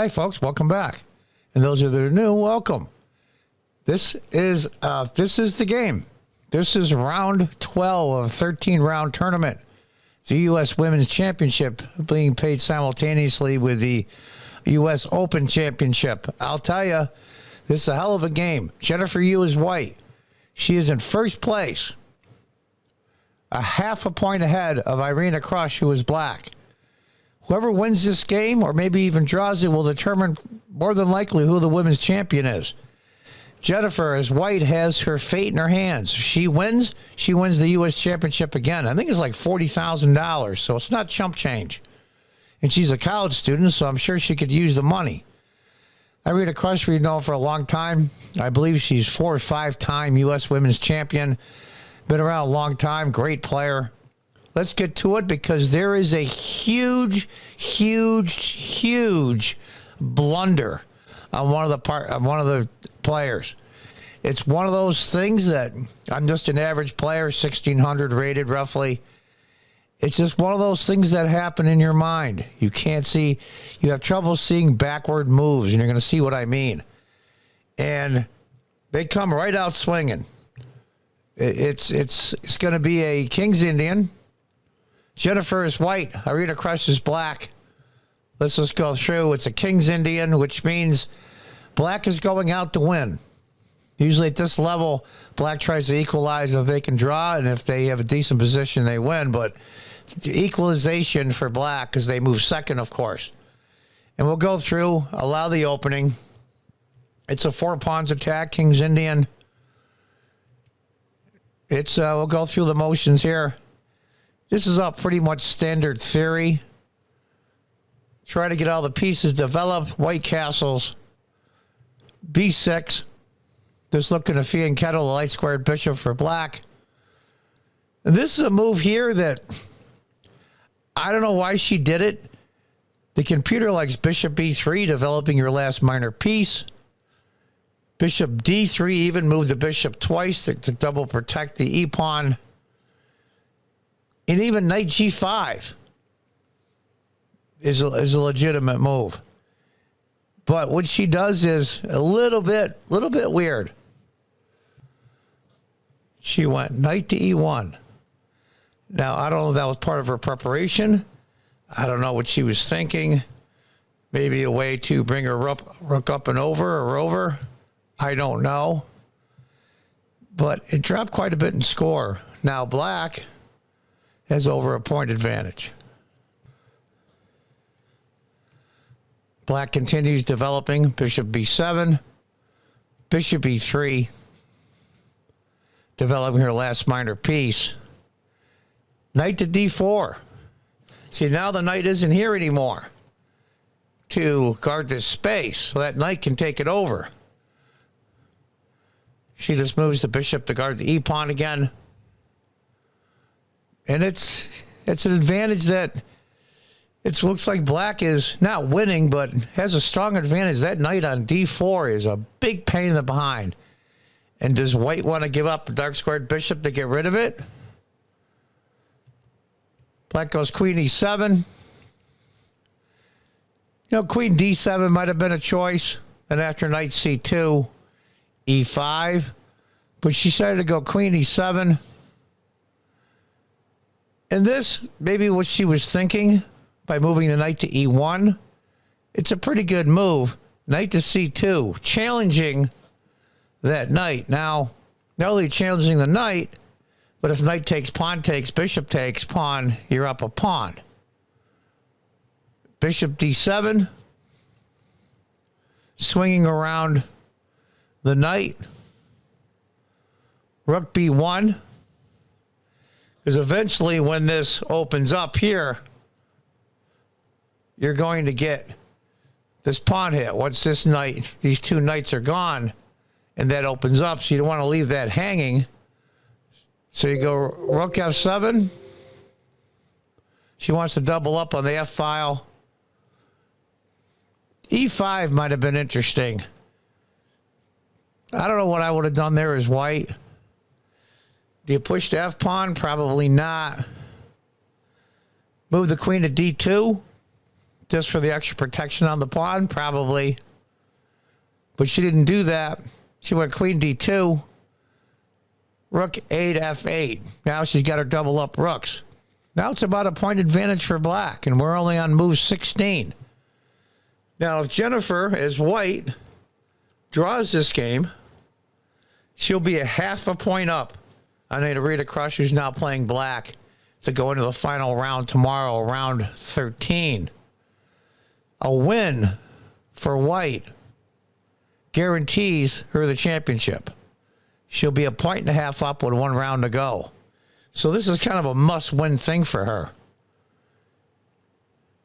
Hi, folks. Welcome back. And those that are new, welcome. This is the game. This is round 12 of a 13-round tournament. The U.S. Women's Championship being played simultaneously with the U.S. Open Championship. I'll tell you, this is a hell of a game. Jennifer Yu is white. She is in first place, a half a point ahead of Irina Krush, who is black. Whoever wins this game, or maybe even draws it, will determine more than likely who the women's champion is. Jennifer, as white, has her fate in her hands. If she wins the U.S. Championship again. I think it's like $40,000, so it's not chump change. And she's a college student, so I'm sure she could use the money. Irina Krush, we've known for a long time. I believe she's 4 or 5-time U.S. Women's Champion. Been around a long time, great player. Let's get to it because there is a huge blunder on one of the players. It's one of those things that I'm just an average player, 1,600 rated roughly. It's just one of those things that happen in your mind. You can't see, you have trouble seeing backward moves, and you're going to see what I mean. And they come right out swinging. It's going to be a King's Indian. Jennifer is white. Irina Krush is black. Let's just go through. It's a King's Indian, which means black is going out to win. Usually at this level, black tries to equalize if they can draw, and if they have a decent position, they win. But the equalization for black, because they move second, of course. And we'll go through, allow the opening. It's a 4 pawns attack, King's Indian. We'll go through the motions here. This is all pretty much standard theory. Try to get all the pieces developed. White castles. B6. Just looking to fee and kettle the light squared bishop for black. And this is a move here that I don't know why she did it. The computer likes bishop B3, developing your last minor piece. Bishop D3, even move the bishop twice to double protect the e-pawn. And even knight G5 is a legitimate move. But what she does is a little bit weird. She went knight to E1. Now, I don't know if that was part of her preparation. I don't know what she was thinking. Maybe a way to bring her rook up and over. I don't know. But it dropped quite a bit in score. Now, black has over a point advantage. Black continues developing. Bishop B7. Bishop E3. Developing her last minor piece. Knight to D4. See, now the knight isn't here anymore to guard this space, so that knight can take it over. She just moves the bishop to guard the e-pawn again. And it's an advantage that it looks like black is not winning, but has a strong advantage. That knight on D4 is a big pain in the behind. And does white want to give up a dark squared bishop to get rid of it? Black goes queen E7. You know, queen D7 might have been a choice. And after knight C2, E5. But she decided to go queen E7. And this, maybe what she was thinking by moving the knight to E1. It's a pretty good move. Knight to C2, challenging that knight. Now, not only challenging the knight, but if knight takes, bishop takes, pawn, you're up a pawn. Bishop D7, swinging around the knight. Rook B1. Because eventually when this opens up here, you're going to get this pawn hit. Once this knight, these two knights are gone, and that opens up, so you don't want to leave that hanging. So you go rook F7. She wants to double up on the F file. E5 might have been interesting. I don't know what I would have done there as white. Do you push the F pawn? Probably not. Move the queen to D2. just for the extra protection on the pawn? Probably. But she didn't do that. She went queen d2. Rook 8 f8. Now she's got her double up rooks. Now it's about a point advantage for black, and we're only on move 16. Now, if Jennifer, as white, draws this game, she'll be a half a point up on Rita Krush, who's now playing black, to go into the final round tomorrow, round 13. A win for white guarantees her the championship. She'll be a point and a half up with 1 round to go. So this is kind of a must-win thing for her.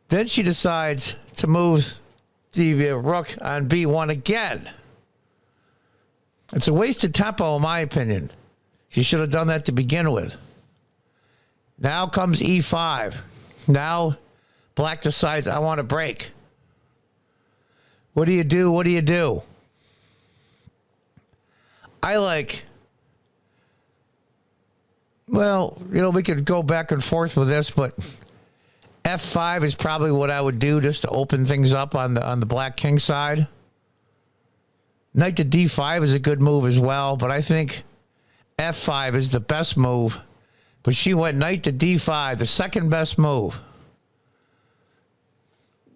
Then she decides to move the rook on b1 again. It's a wasted tempo, in my opinion. She should have done that to begin with. Now comes e5. Now black decides, I want to break. What do you do? What do you do? I like, well, we could go back and forth with this, but f5 is probably what I would do just to open things up on the black king side. Knight to d5 is a good move as well, but I think f5 is the best move. But she went knight to d5, the second best move.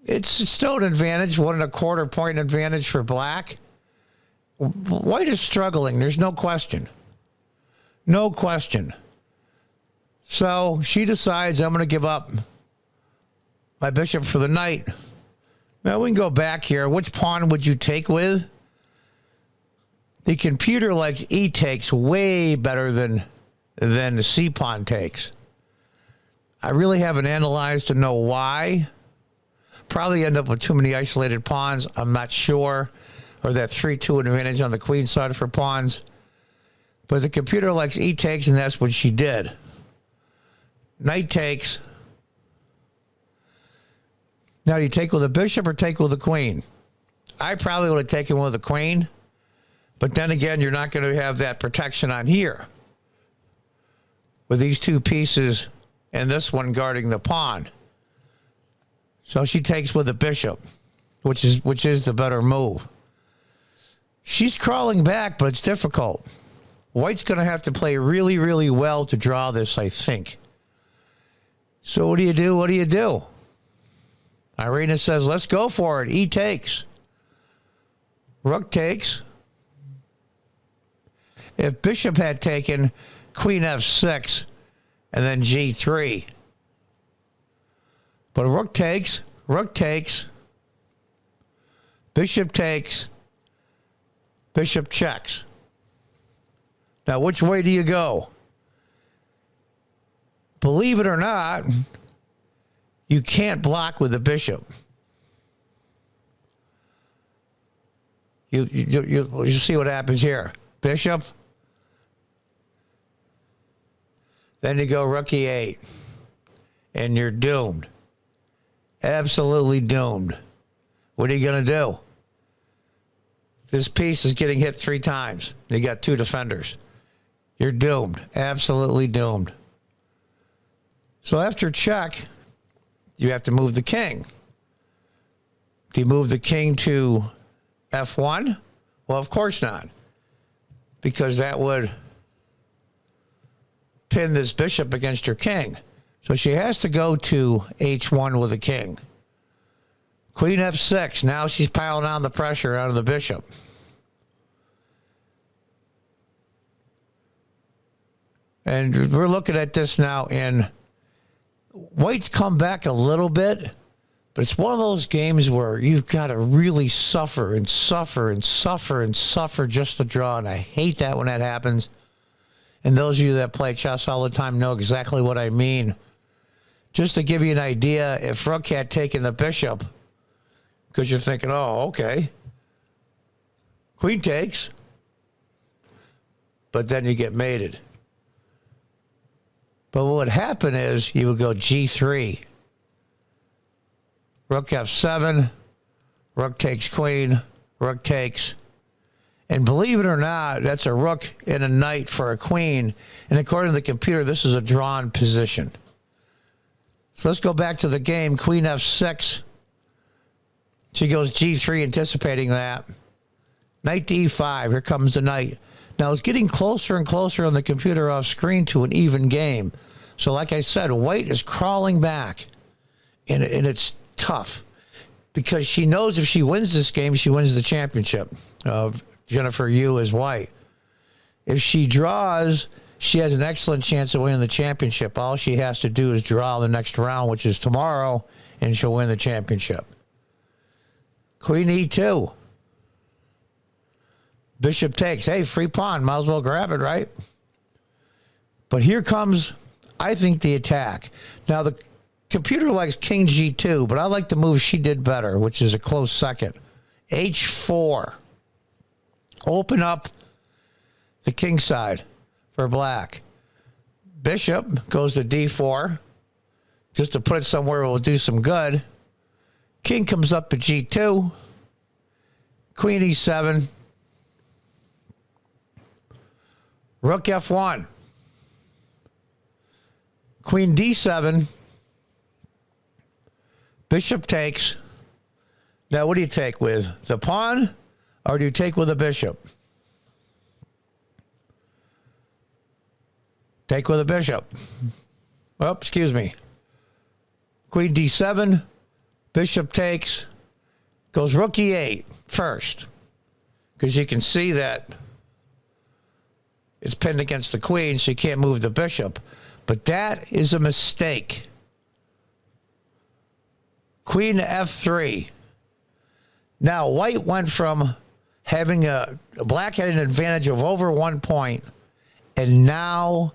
It's still an advantage, 1.25 point advantage for black. White is struggling. There's no question. No question. So she decides, I'm going to give up my bishop for the knight. Now we can go back here. Which pawn would you take with? The computer likes e takes way better than the c pawn takes. I really haven't analyzed to know why. Probably end up with too many isolated pawns. I'm not sure. Or that 3-2 advantage on the queen side for pawns. But the computer likes e takes, and that's what she did. Knight takes. Now, do you take with a bishop or take with a queen? I probably would have taken with a queen. But then again, you're not going to have that protection on here. With these two pieces and this one guarding the pawn. So she takes with a bishop, which is the better move. She's crawling back, but it's difficult. White's going to have to play really, really well to draw this, I think. So what do you do? What do you do? Irina says, let's go for it. E takes. Rook takes. If bishop had taken, queen f6, and then g3. But rook takes, bishop takes, bishop checks. Now, which way do you go? Believe it or not, you can't block with the bishop. You see what happens here. Bishop. Then you go rook e8. And you're doomed. Absolutely doomed. What are you going to do? This piece is getting hit 3 times. You got 2 defenders. You're doomed. Absolutely doomed. So after check, you have to move the king. Do you move the king to f1? Well, of course not. Because that would pin this bishop against your king. So she has to go to h1 with the king. Queen f6. Now she's piling on the pressure out of the bishop. And we're looking at this now in white's come back a little bit, but it's one of those games where you've got to really suffer and suffer and suffer and suffer just to draw. And I hate that when that happens. And those of you that play chess all the time know exactly what I mean. Just to give you an idea, if rook had taken the bishop, because you're thinking, oh, okay, queen takes, but then you get mated. But what would happen is you would go g3, rook f7, rook takes queen, rook takes. And believe it or not, that's a rook and a knight for a queen. And according to the computer, this is a drawn position. So let's go back to the game. Queen f6. She goes G3, anticipating that. Knight to E5. Here comes the knight. Now, it's getting closer and closer on the computer off screen to an even game. So, like I said, white is crawling back. And it's tough. Because she knows if she wins this game, she wins the championship. Jennifer Yu is white. If she draws, she has an excellent chance of winning the championship. All she has to do is draw the next round, which is tomorrow, and she'll win the championship. Queen E2. Bishop takes. Hey, free pawn. Might as well grab it, right? But here comes, I think, the attack. Now, the computer likes King G2, but I like the move she did better, which is a close second. H4. Open up the king side for black. Bishop goes to D4, just to put it somewhere it will do some good. King comes up to G2. Queen E7. Rook F1. Queen D7. Bishop takes. Now, what do you take with? The pawn? Or do you take with a bishop? Take with a bishop. Oh, excuse me. Queen D7. Bishop takes. Goes rook E8 first. Because you can see that it's pinned against the queen, so you can't move the bishop. But that is a mistake. Queen F3. Now, white went from having black had an advantage of over 1 point, and now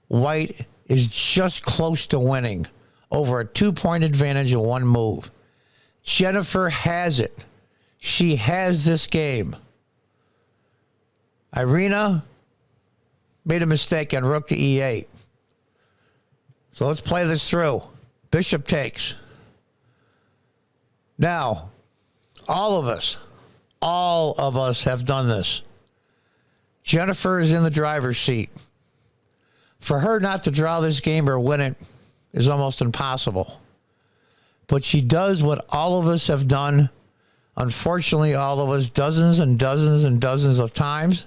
white is just close to winning over a 2-point advantage of one move. Jennifer has it. She has this game. Irina made a mistake on rook to E8. So let's play this through. Bishop takes. Now, all of us have done this. Jennifer is in the driver's seat. For her not to draw this game or win it is almost impossible. But she does what all of us have done, unfortunately, all of us dozens and dozens and dozens of times.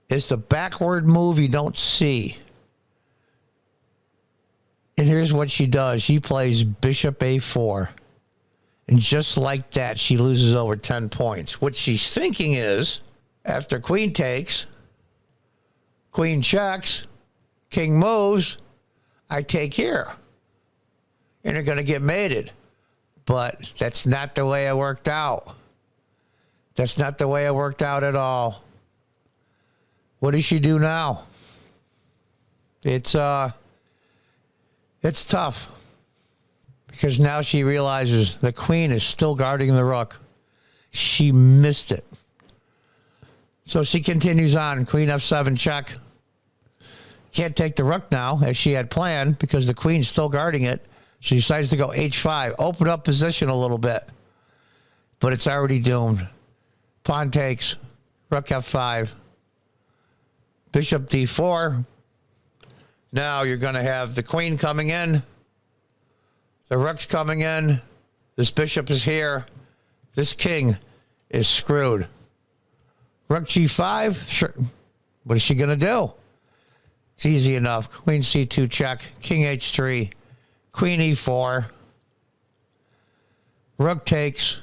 It's the backward move you don't see. And here's what she does. She plays Bishop A4. And just like that, she loses over 10 points. What she's thinking is, after queen takes, queen checks, king moves, I take here. And you're going to get mated. But that's not the way it worked out. That's not the way it worked out at all. What does she do now? It's tough. Because now she realizes the queen is still guarding the rook. She missed it. So she continues on. Queen F7 check. Can't take the rook now, as she had planned, because the queen's still guarding it. She decides to go H5. Open up position a little bit. But it's already doomed. Pawn takes. Rook F5. Bishop D4. Now you're going to have the queen coming in. The rook's coming in. This bishop is here. This king is screwed. Rook G5. Sure. What is she going to do? It's easy enough. Queen C2 check. King H3. Queen E4. Rook takes.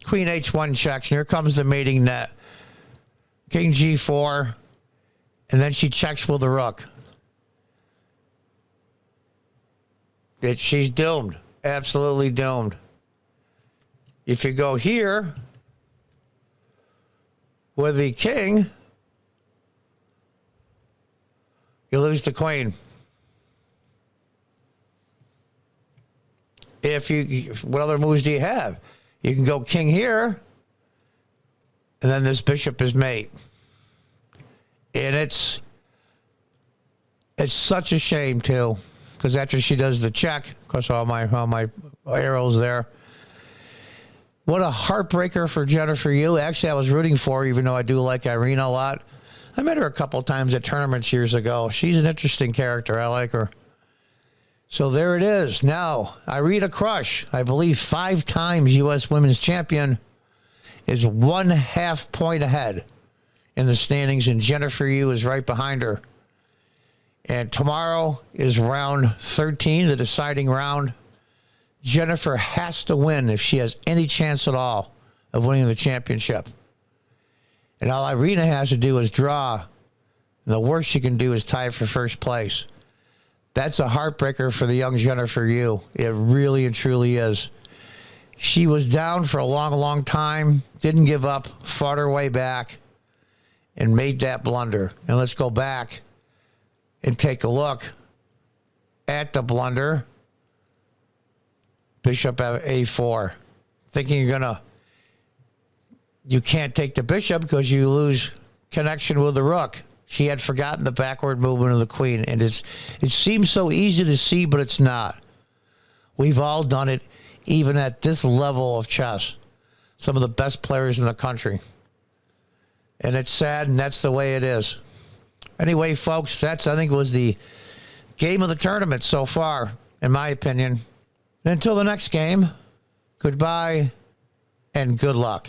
Queen H1 checks. And here comes the mating net. King G4. And then she checks with the rook. She's doomed. Absolutely doomed. If you go here with the king, you lose the queen. What other moves do you have? You can go king here, and then this bishop is mate. And it's such a shame too. Because after she does the check, of course, all my arrows there. What a heartbreaker for Jennifer Yu. Actually, I was rooting for her, even though I do like Irina a lot. I met her a couple times at tournaments years ago. She's an interesting character. I like her. So there it is. Now, Irina Krush, I believe 5 times U.S. women's champion, is 1/2 point ahead in the standings, and Jennifer Yu is right behind her. And tomorrow is round 13, the deciding round. Jennifer has to win if she has any chance at all of winning the championship. And all Irina has to do is draw. And the worst she can do is tie for first place. That's a heartbreaker for the young Jennifer Yu. It really and truly is. She was down for a long, long time, didn't give up, fought her way back, and made that blunder. And let's go back and take a look at the blunder. Bishop at A4. Thinking you can't take the bishop because you lose connection with the rook. She had forgotten the backward movement of the queen. And it seems so easy to see, but it's not. We've all done it, even at this level of chess. Some of the best players in the country. And it's sad, and that's the way it is. Anyway, folks, I think, was the game of the tournament so far, in my opinion. And until the next game, goodbye and good luck.